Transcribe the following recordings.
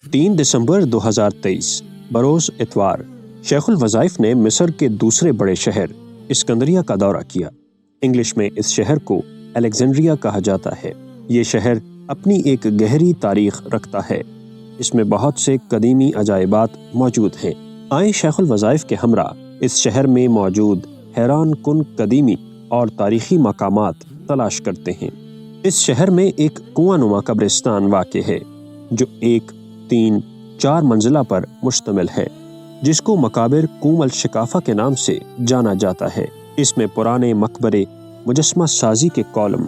3 دسمبر 2023 بروز اتوار شیخ الوظائف نے مصر کے دوسرے بڑے شہر اسکندریہ کا دورہ کیا۔ انگلش میں اس شہر کو الیگزینڈریا کہا جاتا ہے۔ یہ شہر اپنی ایک گہری تاریخ رکھتا ہے۔ اس میں بہت سے قدیمی عجائبات موجود ہیں۔ آئیں شیخ الوظائف کے ہمراہ اس شہر میں موجود حیران کن قدیمی اور تاریخی مقامات تلاش کرتے ہیں۔ اس شہر میں ایک کنواں نما قبرستان واقع ہے جو 1، 3، 4 منزلہ پر مشتمل ہے، جس کو مقابر کوم الشکافہ کے نام سے جانا جاتا ہے۔ اس میں پرانے مقبرے، مجسمہ سازی کے کالم،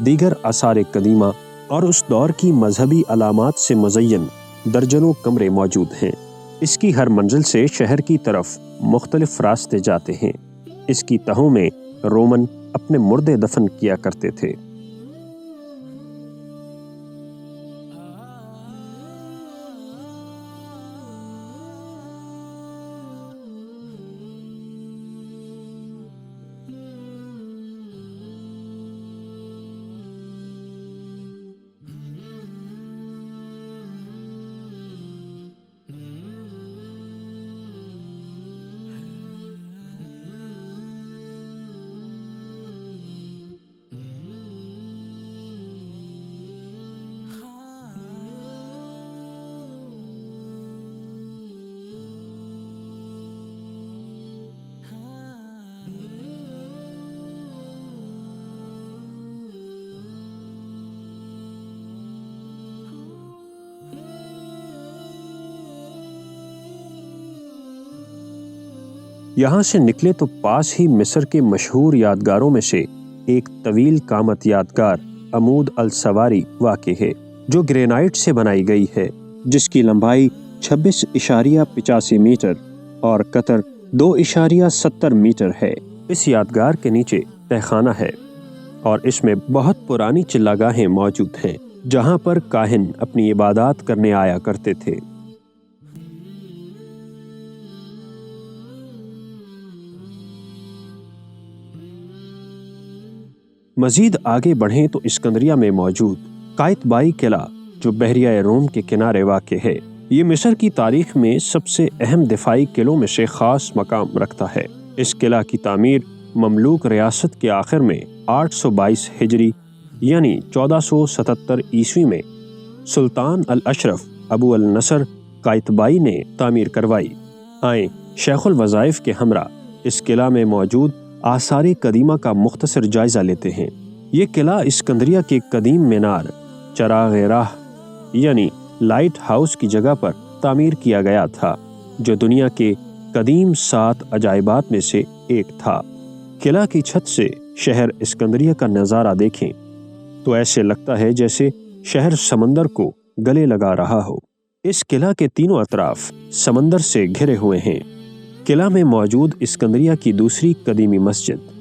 دیگر آثار قدیمہ اور اس دور کی مذہبی علامات سے مزین درجنوں کمرے موجود ہیں۔ اس کی ہر منزل سے شہر کی طرف مختلف راستے جاتے ہیں۔ اس کی تہوں میں رومن اپنے مردے دفن کیا کرتے تھے۔ یہاں سے نکلے تو پاس ہی مصر کے مشہور یادگاروں میں سے ایک طویل قامت یادگار عمود السواری واقع ہے، جو گرینائٹ سے بنائی گئی ہے، جس کی لمبائی 26.85 میٹر اور قطر 2.70 میٹر ہے۔ اس یادگار کے نیچے تہخانہ ہے اور اس میں بہت پرانی چراگاہیں موجود ہیں، جہاں پر کاہن اپنی عبادات کرنے آیا کرتے تھے۔ مزید آگے بڑھیں تو اسکندریہ میں موجود قائتبائی قلعہ، جو بحیرہ روم کے کنارے واقع ہے، یہ مصر کی تاریخ میں سب سے اہم دفاعی قلعوں میں سے خاص مقام رکھتا ہے۔ اس قلعہ کی تعمیر مملوک ریاست کے آخر میں 822 ہجری یعنی 1477 عیسوی میں سلطان الاشرف ابو النصر قائتبائی نے تعمیر کروائی۔ آئیں شیخ الوظائف کے ہمراہ اس قلعہ میں موجود آثار قدیمہ کا مختصر جائزہ لیتے ہیں۔ یہ قلعہ اسکندریہ کے قدیم مینار چراغ راہ یعنی لائٹ ہاؤس کی جگہ پر تعمیر کیا گیا تھا، جو دنیا کے قدیم 7 عجائبات میں سے ایک تھا۔ قلعہ کی چھت سے شہر اسکندریہ کا نظارہ دیکھیں تو ایسے لگتا ہے جیسے شہر سمندر کو گلے لگا رہا ہو۔ اس قلعہ کے تینوں اطراف سمندر سے گھرے ہوئے ہیں۔ قلعہ میں موجود اسکندریہ کی دوسری قدیمی مسجد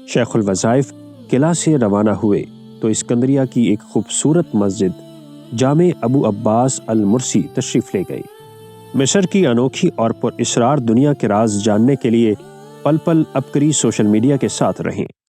شیخ الوظائف قلعہ سے روانہ ہوئے تو اسکندریہ کی ایک خوبصورت مسجد جامع ابو عباس المرسی تشریف لے گئے۔ مصر کی انوکھی اور پر اسرار دنیا کے راز جاننے کے لیے پل پل ابکری سوشل میڈیا کے ساتھ رہیں۔